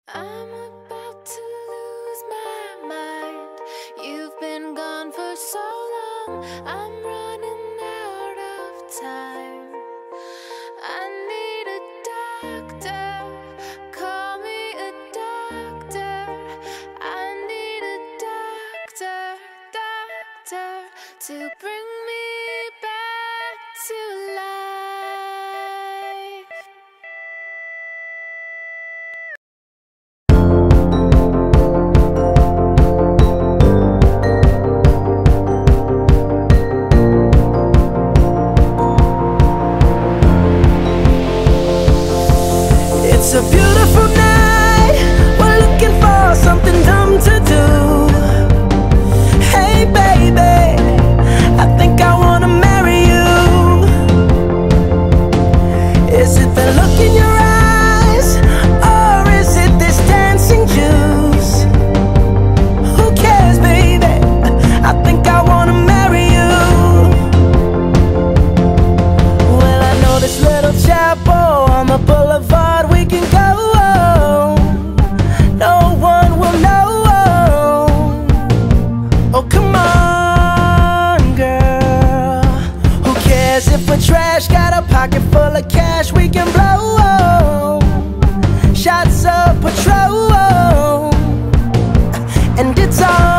I'm about to lose my mind. You've been gone for so long, I'm running out of time. I need a doctor, call me a doctor. I need a doctor to bring me back to life. It's a beautiful night, we're looking for something dumb to do. Hey baby, I think I wanna marry you. Is it the look in your eyes, or is it this dancing juice? Who cares baby, I think I wanna marry you. Well, I know this little chapel on the boulevard we can go. No one will know. Oh come on girl, who cares if we're trash? Got a pocket full of cash we can blow. Shots of Patrol, and it's all